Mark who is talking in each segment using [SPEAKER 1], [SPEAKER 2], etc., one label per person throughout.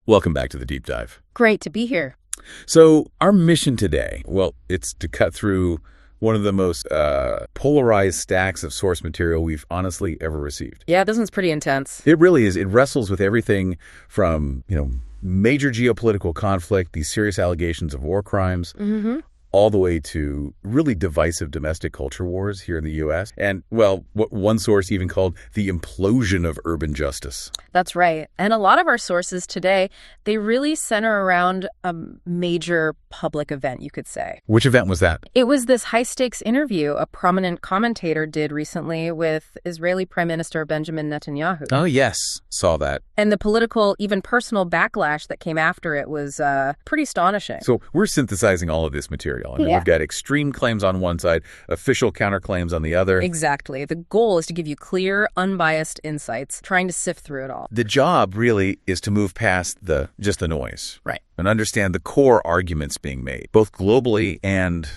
[SPEAKER 1] Welcome back to the Deep Dive.
[SPEAKER 2] Great to be here.
[SPEAKER 1] So our mission today, well, it's to cut through one of the most polarized stacks of source material we've honestly ever received.
[SPEAKER 2] Yeah, this one's pretty intense.
[SPEAKER 1] It really is. It wrestles with everything from, major geopolitical conflict, these serious allegations of war crimes, all the way to really divisive domestic culture wars here in the U.S. And, well, what one source even called the implosion of urban justice.
[SPEAKER 2] That's right. And a lot of our sources today, they really center around a major public event, you could say.
[SPEAKER 1] Which event was that?
[SPEAKER 2] It was this high-stakes interview a prominent commentator did recently with Israeli Prime Minister Benjamin Netanyahu.
[SPEAKER 1] Oh, yes. Saw that.
[SPEAKER 2] And the political, even personal backlash that came after it was pretty astonishing.
[SPEAKER 1] So we're synthesizing all of this material. I mean, we've got extreme claims on one side, official counterclaims on the other.
[SPEAKER 2] Exactly. The goal is to give you clear, unbiased insights, trying to sift through it all.
[SPEAKER 1] The job really is to move past just the noise.
[SPEAKER 2] Right.
[SPEAKER 1] And understand the core arguments being made, both globally and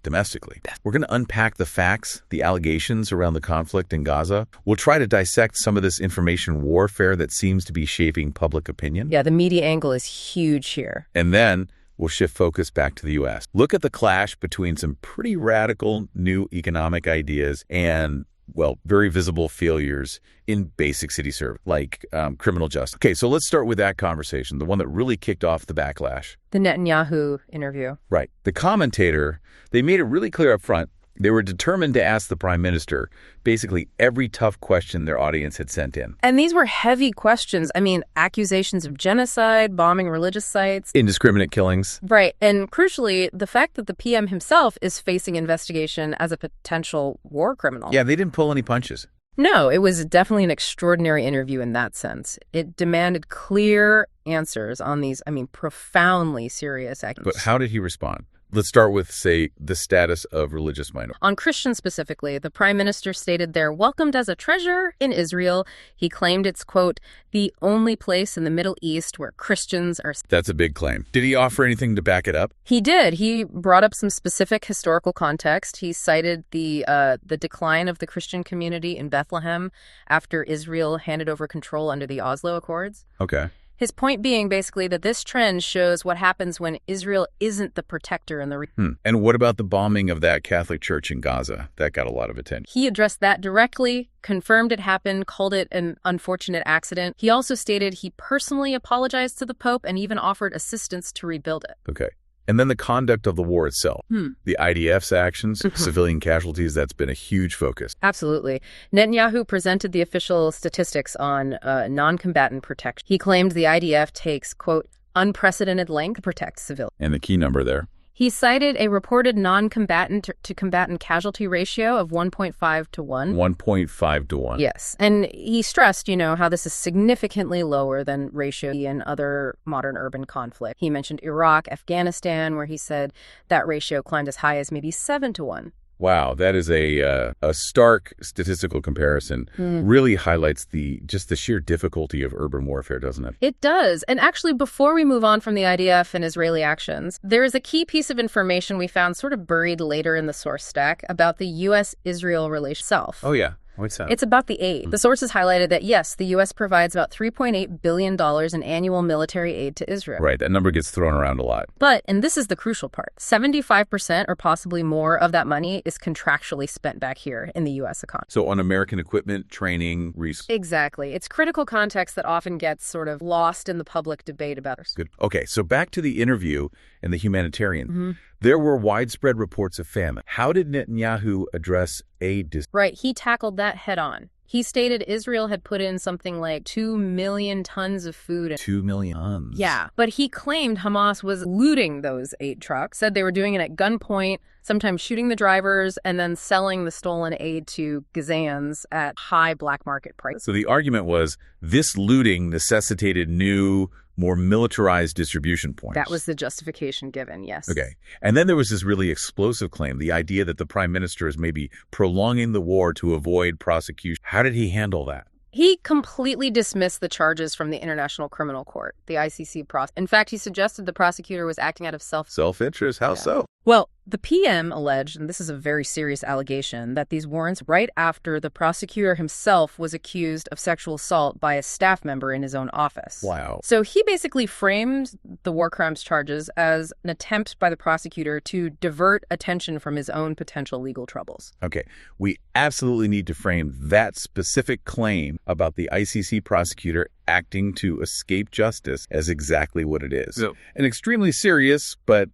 [SPEAKER 1] domestically. We're going to unpack the facts, the allegations around the conflict in Gaza. We'll try to dissect some of this information warfare that seems to be shaping public opinion.
[SPEAKER 2] Yeah, the media angle is huge here.
[SPEAKER 1] And then we'll shift focus back to the U.S. Look at the clash between some pretty radical new economic ideas and, well, very visible failures in basic city service, like criminal justice. Okay, so let's start with that conversation, the one that really kicked off the backlash.
[SPEAKER 2] The Netanyahu interview.
[SPEAKER 1] Right. The commentator, they made it really clear up front. They were determined to ask the prime minister basically every tough question their audience had sent in.
[SPEAKER 2] And these were heavy questions. I mean, accusations of genocide, bombing religious sites.
[SPEAKER 1] Indiscriminate killings.
[SPEAKER 2] Right. And crucially, the fact that the PM himself is facing investigation as a potential war criminal.
[SPEAKER 1] Yeah, they didn't pull any punches.
[SPEAKER 2] No, it was definitely an extraordinary interview in that sense. It demanded clear answers on these, profoundly serious accusations.
[SPEAKER 1] But how did he respond? Let's start with, say, the status of religious minorities.
[SPEAKER 2] On Christians specifically, the prime minister stated they're welcomed as a treasure in Israel. He claimed it's, quote, the only place in the Middle East where Christians are.
[SPEAKER 1] That's a big claim. Did he offer anything to back it up?
[SPEAKER 2] He did. He brought up some specific historical context. He cited the decline of the Christian community in Bethlehem after Israel handed over control under the Oslo Accords.
[SPEAKER 1] Okay.
[SPEAKER 2] His point being basically that this trend shows what happens when Israel isn't the protector in the region.
[SPEAKER 1] And what about the bombing of that Catholic church in Gaza? That got a lot of attention.
[SPEAKER 2] He addressed that directly, confirmed it happened, called it an unfortunate accident. He also stated he personally apologized to the Pope and even offered assistance to rebuild it.
[SPEAKER 1] Okay. And then the conduct of the war itself, the IDF's actions, civilian casualties, that's been a huge focus.
[SPEAKER 2] Absolutely. Netanyahu presented the official statistics on non-combatant protection. He claimed the IDF takes, quote, unprecedented length to protect civilians.
[SPEAKER 1] And the key number there?
[SPEAKER 2] He cited a reported non-combatant to combatant casualty ratio of 1.5 to 1.
[SPEAKER 1] 1.5 to 1.
[SPEAKER 2] Yes. And he stressed, how this is significantly lower than ratio in other modern urban conflict. He mentioned Iraq, Afghanistan, where he said that ratio climbed as high as maybe 7 to 1.
[SPEAKER 1] Wow, that is a stark statistical comparison. Really highlights the sheer difficulty of urban warfare, doesn't it?
[SPEAKER 2] It does. And actually, before we move on from the IDF and Israeli actions, there is a key piece of information we found sort of buried later in the source stack about the U.S.-Israel relation itself.
[SPEAKER 1] Oh, yeah. What's that?
[SPEAKER 2] It's about the aid. The sources highlighted that, yes, the U.S. provides about $3.8 billion in annual military aid to Israel.
[SPEAKER 1] Right. That number gets thrown around a lot.
[SPEAKER 2] But, and this is the crucial part, 75% or possibly more of that money is contractually spent back here in the U.S. economy.
[SPEAKER 1] So on American equipment, training, research.
[SPEAKER 2] Exactly. It's critical context that often gets sort of lost in the public debate about it.
[SPEAKER 1] Good. Okay, so back to the interview and the humanitarian. There were widespread reports of famine. How did Netanyahu address aid?
[SPEAKER 2] Right. He tackled that head on. He stated Israel had put in something like 2 million tons of food.
[SPEAKER 1] 2 million tons?
[SPEAKER 2] Yeah. But he claimed Hamas was looting those aid trucks, said they were doing it at gunpoint, sometimes shooting the drivers, and then selling the stolen aid to Gazans at high black market prices.
[SPEAKER 1] So the argument was this looting necessitated new, more militarized distribution points.
[SPEAKER 2] That was the justification given, yes.
[SPEAKER 1] Okay. And then there was this really explosive claim, the idea that the prime minister is maybe prolonging the war to avoid prosecution. How did he handle that?
[SPEAKER 2] He completely dismissed the charges from the International Criminal Court, the ICC process. In fact, he suggested the prosecutor was acting out of self-interest.
[SPEAKER 1] Self-interest? How so?
[SPEAKER 2] Well, the PM alleged, and this is a very serious allegation, that these warrants right after the prosecutor himself was accused of sexual assault by a staff member in his own office.
[SPEAKER 1] Wow.
[SPEAKER 2] So he basically framed the war crimes charges as an attempt by the prosecutor to divert attention from his own potential legal troubles.
[SPEAKER 1] Okay, we absolutely need to frame that specific claim about the ICC prosecutor acting to escape justice as exactly what it is.
[SPEAKER 3] Yep.
[SPEAKER 1] An extremely serious but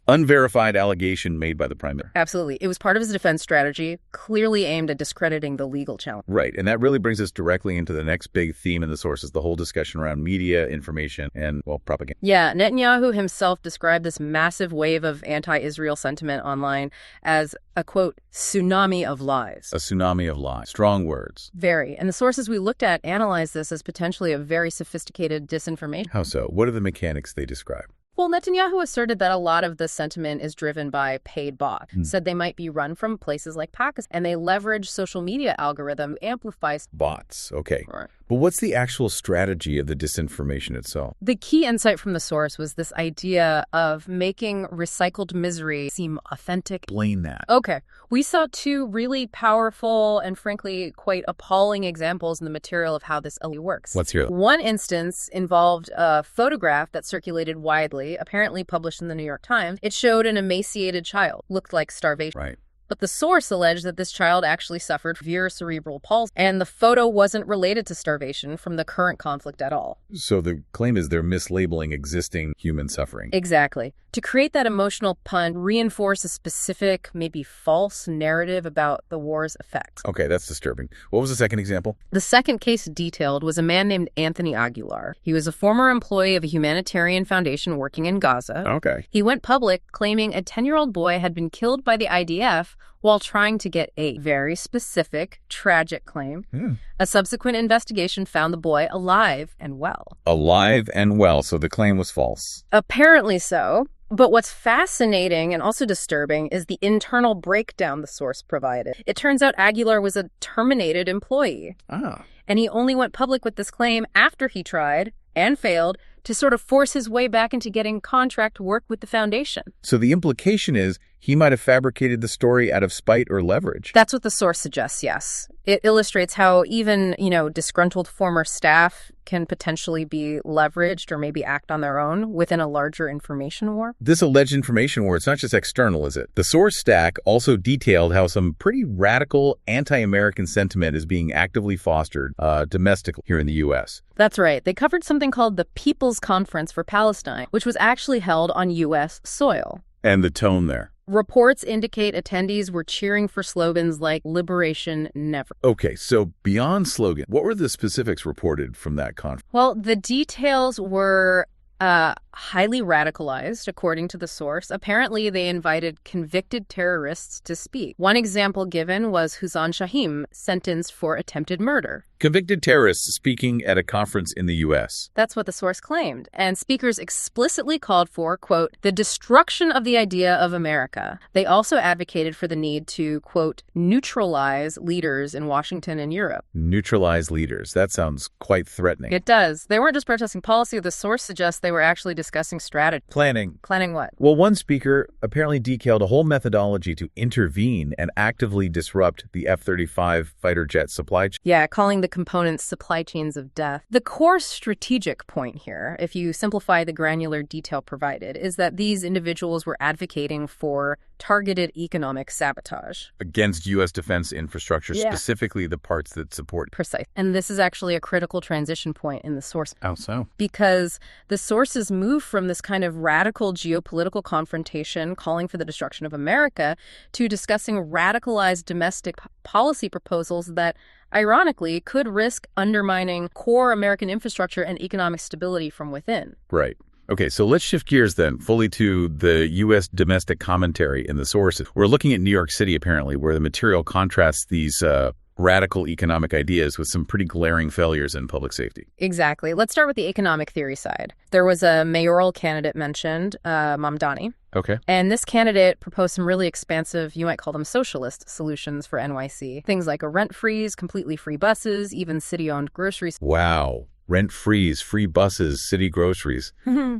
[SPEAKER 1] unverified allegation made by the prime minister.
[SPEAKER 2] Absolutely. It was part of his defense strategy, clearly aimed at discrediting the legal challenge.
[SPEAKER 1] Right, and that really brings us directly into the next big theme in the sources, the whole discussion around media, information, and, well, propaganda.
[SPEAKER 2] Yeah, Netanyahu himself described this massive wave of anti-Israel sentiment online as a, quote, tsunami of lies.
[SPEAKER 1] A tsunami of lies. Strong words.
[SPEAKER 2] Very. And the sources we looked at analyzed this as potentially a very sophisticated disinformation.
[SPEAKER 1] How so? What are the mechanics they describe?
[SPEAKER 2] Well, Netanyahu asserted that a lot of the sentiment is driven by paid bots. Said they might be run from places like Pakistan, and they leverage social media algorithm to amplify
[SPEAKER 1] Bots. Okay.
[SPEAKER 2] Right.
[SPEAKER 1] But what's the actual strategy of the disinformation itself?
[SPEAKER 2] The key insight from the source was this idea of making recycled misery seem authentic.
[SPEAKER 1] Explain that.
[SPEAKER 2] Okay. We saw two really powerful and frankly quite appalling examples in the material of how this works.
[SPEAKER 1] Let's hear them.
[SPEAKER 2] One instance involved a photograph that circulated widely, apparently published in the New York Times. It showed an emaciated child, looked like starvation.
[SPEAKER 1] Right.
[SPEAKER 2] But the source alleged that this child actually suffered severe cerebral palsy, and the photo wasn't related to starvation from the current conflict at all.
[SPEAKER 1] So the claim is they're mislabeling existing human suffering.
[SPEAKER 2] Exactly. To create that emotional pun, reinforce a specific, maybe false narrative about the war's effects.
[SPEAKER 1] Okay, that's disturbing. What was the second example?
[SPEAKER 2] The second case detailed was a man named Anthony Aguilar. He was a former employee of a humanitarian foundation working in Gaza.
[SPEAKER 1] Okay.
[SPEAKER 2] He went public claiming a 10-year-old boy had been killed by the IDF while trying to get a very specific, tragic claim. A subsequent investigation found the boy alive and well.
[SPEAKER 1] Alive and well, so the claim was false.
[SPEAKER 2] Apparently so. But what's fascinating and also disturbing is the internal breakdown the source provided. It turns out Aguilar was a terminated employee. And he only went public with this claim after he tried and failed to sort of force his way back into getting contract work with the foundation.
[SPEAKER 1] So the implication is he might have fabricated the story out of spite or leverage.
[SPEAKER 2] That's what the source suggests, yes. It illustrates how even, disgruntled former staff can potentially be leveraged or maybe act on their own within a larger information war.
[SPEAKER 1] This alleged information war, it's not just external, is it? The source stack also detailed how some pretty radical anti-American sentiment is being actively fostered domestically here in the U.S.
[SPEAKER 2] That's right. They covered something called the People's Conference for Palestine, which was actually held on U.S. soil.
[SPEAKER 1] And the tone there.
[SPEAKER 2] Reports indicate attendees were cheering for slogans like "Liberation Never."
[SPEAKER 1] Okay, so beyond slogan, what were the specifics reported from that conference?
[SPEAKER 2] Well, the details were highly radicalized, according to the source. Apparently, they invited convicted terrorists to speak. One example given was Hussein Shahim, sentenced for attempted murder.
[SPEAKER 1] Convicted terrorists speaking at a conference in the U.S.
[SPEAKER 2] That's what the source claimed. And speakers explicitly called for, quote, the destruction of the idea of America. They also advocated for the need to, quote, neutralize leaders in Washington and Europe.
[SPEAKER 1] Neutralize leaders. That sounds quite threatening.
[SPEAKER 2] It does. They weren't just protesting policy. The source suggests they were actually discussing strategy.
[SPEAKER 1] Planning.
[SPEAKER 2] Planning what?
[SPEAKER 1] Well, one speaker apparently detailed a whole methodology to intervene and actively disrupt the F-35 fighter jet supply chain.
[SPEAKER 2] Yeah, calling the components supply chains of death. The core strategic point here, if you simplify the granular detail provided, is that these individuals were advocating for targeted economic sabotage.
[SPEAKER 1] Against U.S. defense infrastructure, specifically the parts that support.
[SPEAKER 2] Precise. And this is actually a critical transition point in the source.
[SPEAKER 1] How so?
[SPEAKER 2] Because the sources move from this kind of radical geopolitical confrontation calling for the destruction of America to discussing radicalized domestic policy proposals that, ironically, could risk undermining core American infrastructure and economic stability from within.
[SPEAKER 1] Right. Okay, so let's shift gears then fully to the U.S. domestic commentary in the sources. We're looking at New York City, apparently, where the material contrasts these radical economic ideas with some pretty glaring failures in public safety.
[SPEAKER 2] Exactly. Let's start with the economic theory side. There was a mayoral candidate mentioned, Mamdani.
[SPEAKER 1] Okay.
[SPEAKER 2] And this candidate proposed some really expansive, you might call them socialist solutions for NYC. Things like a rent freeze, completely free buses, even city-owned groceries.
[SPEAKER 1] Wow. Rent freeze, free buses, city groceries.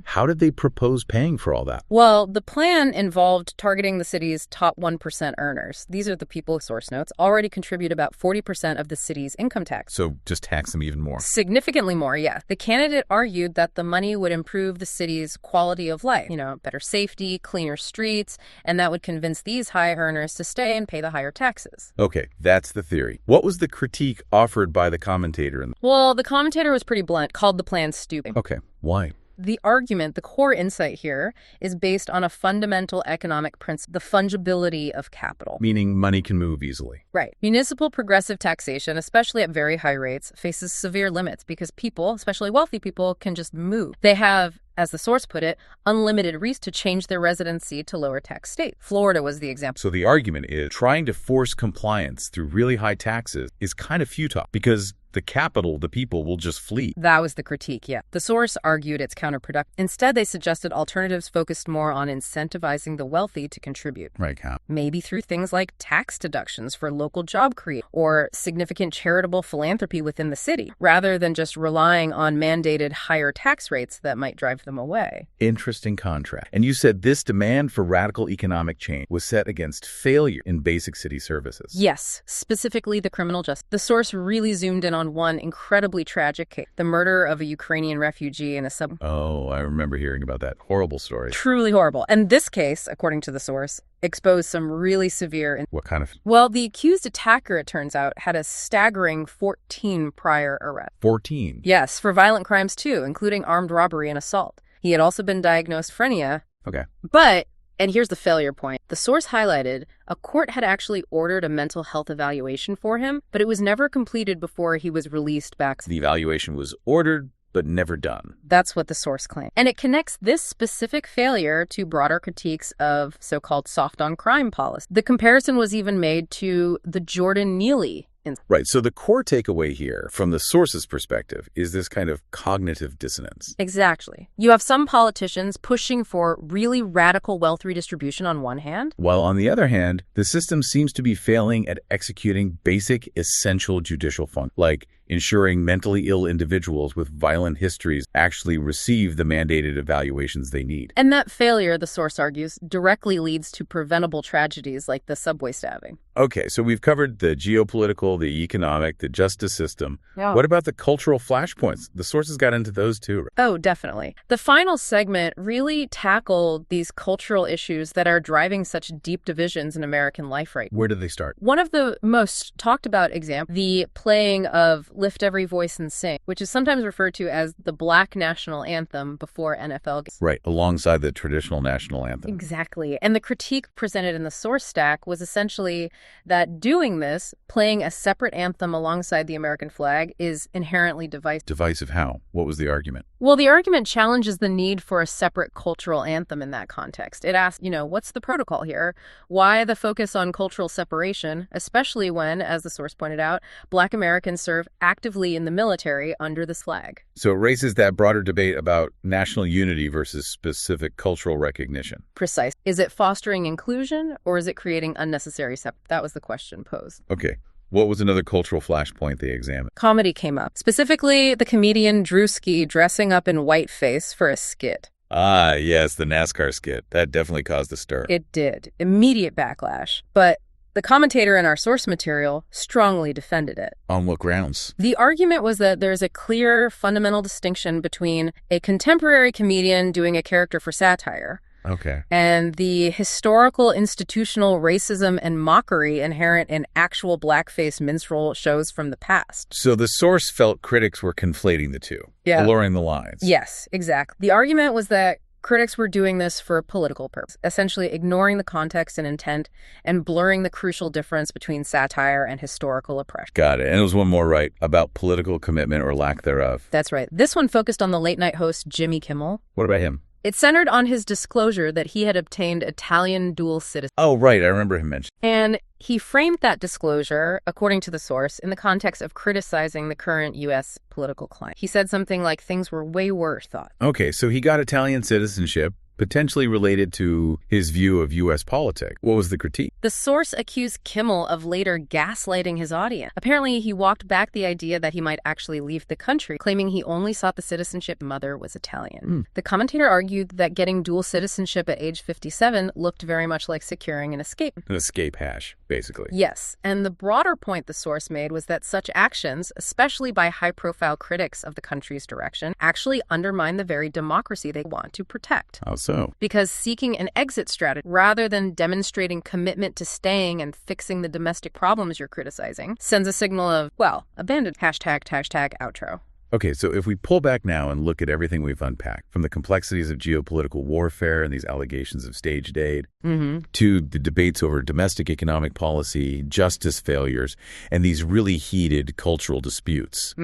[SPEAKER 1] How did they propose paying for all that?
[SPEAKER 2] Well, the plan involved targeting the city's top 1% earners. These are the people, source notes, already contribute about 40% of the city's income tax.
[SPEAKER 1] So just tax them even more.
[SPEAKER 2] Significantly more, yeah. The candidate argued that the money would improve the city's quality of life, better safety, cleaner streets, and that would convince these high earners to stay and pay the higher taxes.
[SPEAKER 1] Okay, that's the theory. What was the critique offered by the commentator?
[SPEAKER 2] Well, the commentator was pretty blunt, called the plan stupid.
[SPEAKER 1] Okay, why?
[SPEAKER 2] The argument, the core insight here, is based on a fundamental economic principle, the fungibility of capital.
[SPEAKER 1] Meaning money can move easily.
[SPEAKER 2] Right. Municipal progressive taxation, especially at very high rates, faces severe limits because people, especially wealthy people, can just move. They have, as the source put it, unlimited reason to change their residency to lower tax states. Florida was the example.
[SPEAKER 1] So the argument is trying to force compliance through really high taxes is kind of futile because the capital, the people, will just flee.
[SPEAKER 2] That was the critique, yeah. The source argued it's counterproductive. Instead, they suggested alternatives focused more on incentivizing the wealthy to contribute.
[SPEAKER 1] Right, how?
[SPEAKER 2] Maybe through things like tax deductions for local job creation or significant charitable philanthropy within the city, rather than just relying on mandated higher tax rates that might drive them away.
[SPEAKER 1] Interesting contrast. And you said this demand for radical economic change was set against failure in basic city services.
[SPEAKER 2] Yes, specifically the criminal justice. The source really zoomed in on one incredibly tragic case, the murder of a Ukrainian refugee in a sub.
[SPEAKER 1] Oh, I remember hearing about that. Horrible story.
[SPEAKER 2] Truly horrible. And this case, according to the source, exposed some really severe...
[SPEAKER 1] What kind of...
[SPEAKER 2] Well, the accused attacker, it turns out, had a staggering 14 prior arrests.
[SPEAKER 1] 14?
[SPEAKER 2] Yes, for violent crimes too, including armed robbery and assault. He had also been diagnosed schizophrenia.
[SPEAKER 1] Okay.
[SPEAKER 2] But... And here's the failure point. The source highlighted a court had actually ordered a mental health evaluation for him, but it was never completed before he was released back.
[SPEAKER 1] The evaluation was ordered, but never done.
[SPEAKER 2] That's what the source claimed. And it connects this specific failure to broader critiques of so-called soft-on-crime policy. The comparison was even made to the Jordan Neely incident.
[SPEAKER 1] Right. So the core takeaway here, from the source's perspective, is this kind of cognitive dissonance.
[SPEAKER 2] Exactly. You have some politicians pushing for really radical wealth redistribution on one hand,
[SPEAKER 1] while on the other hand, the system seems to be failing at executing basic, essential judicial functions, like ensuring mentally ill individuals with violent histories actually receive the mandated evaluations they need.
[SPEAKER 2] And that failure, the source argues, directly leads to preventable tragedies like the subway stabbing.
[SPEAKER 1] Okay, so we've covered the geopolitical, the economic, the justice system.
[SPEAKER 2] Yeah.
[SPEAKER 1] What about the cultural flashpoints? The sources got into those too.
[SPEAKER 2] Oh, definitely. The final segment really tackled these cultural issues that are driving such deep divisions in American life right now.
[SPEAKER 1] Where did they start?
[SPEAKER 2] One of the most talked about examples, the playing of Lift Every Voice and Sing, which is sometimes referred to as the Black National Anthem before NFL games.
[SPEAKER 1] Right, alongside the traditional national anthem.
[SPEAKER 2] Exactly. And the critique presented in the source stack was essentially that doing this, playing a separate anthem alongside the American flag, is inherently divisive.
[SPEAKER 1] Divisive how? What was the argument?
[SPEAKER 2] Well, the argument challenges the need for a separate cultural anthem in that context. It asks, what's the protocol here? Why the focus on cultural separation, especially when, as the source pointed out, Black Americans serve actively in the military under this flag?
[SPEAKER 1] So it raises that broader debate about national unity versus specific cultural recognition.
[SPEAKER 2] Precise. Is it fostering inclusion or is it creating unnecessary separation? That was the question posed.
[SPEAKER 1] Okay. What was another cultural flashpoint they examined?
[SPEAKER 2] Comedy came up. Specifically, the comedian Drewski dressing up in whiteface for a skit.
[SPEAKER 1] Ah, yes, the NASCAR skit. That definitely caused a stir.
[SPEAKER 2] It did. Immediate backlash. But the commentator in our source material strongly defended it.
[SPEAKER 1] On what grounds?
[SPEAKER 2] The argument was that there's a clear fundamental distinction between a contemporary comedian doing a character for satire,
[SPEAKER 1] okay,
[SPEAKER 2] and the historical institutional racism and mockery inherent in actual blackface minstrel shows from the past.
[SPEAKER 1] So the source felt critics were conflating the two, blurring the lines.
[SPEAKER 2] Yes, exactly. The argument was that critics were doing this for a political purpose, essentially ignoring the context and intent and blurring the crucial difference between satire and historical oppression.
[SPEAKER 1] Got it. And it was one more, right, about political commitment or lack thereof.
[SPEAKER 2] That's right. This one focused on the late-night host Jimmy Kimmel.
[SPEAKER 1] What about him?
[SPEAKER 2] It centered on his disclosure that he had obtained Italian dual citizenship.
[SPEAKER 1] Oh, right. I remember him mentioning.
[SPEAKER 2] And he framed that disclosure, according to the source, in the context of criticizing the current U.S. political climate. He said something like things were way worse, thought.
[SPEAKER 1] Okay, so he got Italian citizenship, potentially related to his view of U.S. politics. What was the critique?
[SPEAKER 2] The source accused Kimmel of later gaslighting his audience. Apparently, he walked back the idea that he might actually leave the country, claiming he only sought the citizenship mother was Italian. The commentator argued that getting dual citizenship at age 57 looked very much like securing an escape.
[SPEAKER 1] An escape hash, basically.
[SPEAKER 2] Yes, and the broader point the source made was that such actions, especially by high-profile critics of the country's direction, actually undermine the very democracy they want to protect.
[SPEAKER 1] How so?
[SPEAKER 2] Because seeking an exit strategy, rather than demonstrating commitment to staying and fixing the domestic problems you're criticizing, sends a signal of, well, abandon hashtag outro.
[SPEAKER 1] Okay, so if we pull back now and look at everything we've unpacked, from the complexities of geopolitical warfare and these allegations of staged aid, to the debates over domestic economic policy, justice failures, and these really heated cultural disputes,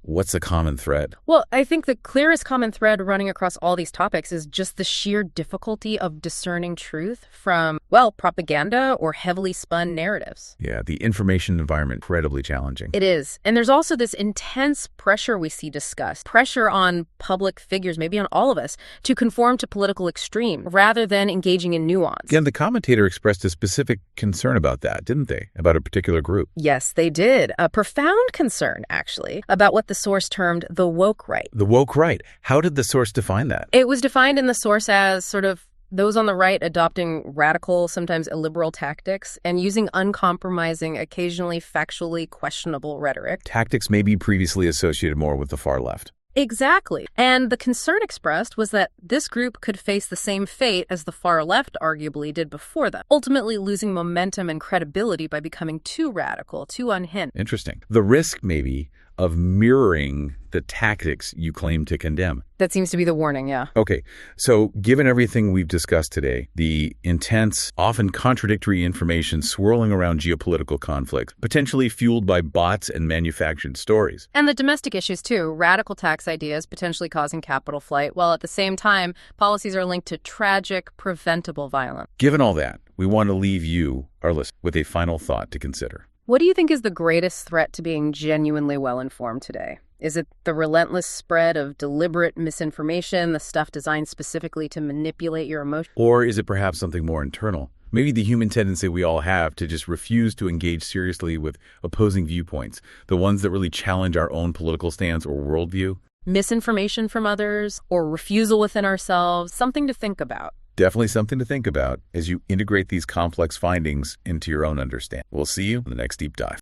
[SPEAKER 1] what's the common thread?
[SPEAKER 2] Well, I think the clearest common thread running across all these topics is just the sheer difficulty of discerning truth from, well, propaganda or heavily spun narratives.
[SPEAKER 1] Yeah, the information environment, incredibly challenging.
[SPEAKER 2] It is. And there's also this intense pressure we see discussed, pressure on public figures, maybe on all of us, to conform to political extreme rather than engaging in nuance.
[SPEAKER 1] And the commentator expressed a specific concern about that, didn't they? About a particular group.
[SPEAKER 2] Yes, they did. A profound concern, actually, about what the source termed the woke right.
[SPEAKER 1] The woke right. How did the source define that?
[SPEAKER 2] It was defined in the source as sort of those on the right adopting radical, sometimes illiberal tactics and using uncompromising, occasionally factually questionable rhetoric.
[SPEAKER 1] Tactics may be previously associated more with the far left.
[SPEAKER 2] Exactly. And the concern expressed was that this group could face the same fate as the far left arguably did before them, ultimately losing momentum and credibility by becoming too radical, too unhinged.
[SPEAKER 1] Interesting. The risk, maybe, of mirroring the tactics you claim to condemn.
[SPEAKER 2] That seems to be the warning, yeah.
[SPEAKER 1] Okay, so given everything we've discussed today, the intense, often contradictory information swirling around geopolitical conflicts, potentially fueled by bots and manufactured stories.
[SPEAKER 2] And the domestic issues, too. Radical tax ideas potentially causing capital flight, while at the same time, policies are linked to tragic, preventable violence.
[SPEAKER 1] Given all that, we want to leave you, our listeners, with a final thought to consider.
[SPEAKER 2] What do you think is the greatest threat to being genuinely well-informed today? Is it the relentless spread of deliberate misinformation, the stuff designed specifically to manipulate your emotions?
[SPEAKER 1] Or is it perhaps something more internal? Maybe the human tendency we all have to just refuse to engage seriously with opposing viewpoints, the ones that really challenge our own political stance or worldview?
[SPEAKER 2] Misinformation from others or refusal within ourselves, something to think about.
[SPEAKER 1] Definitely something to think about as you integrate these complex findings into your own understanding. We'll see you in the next deep dive.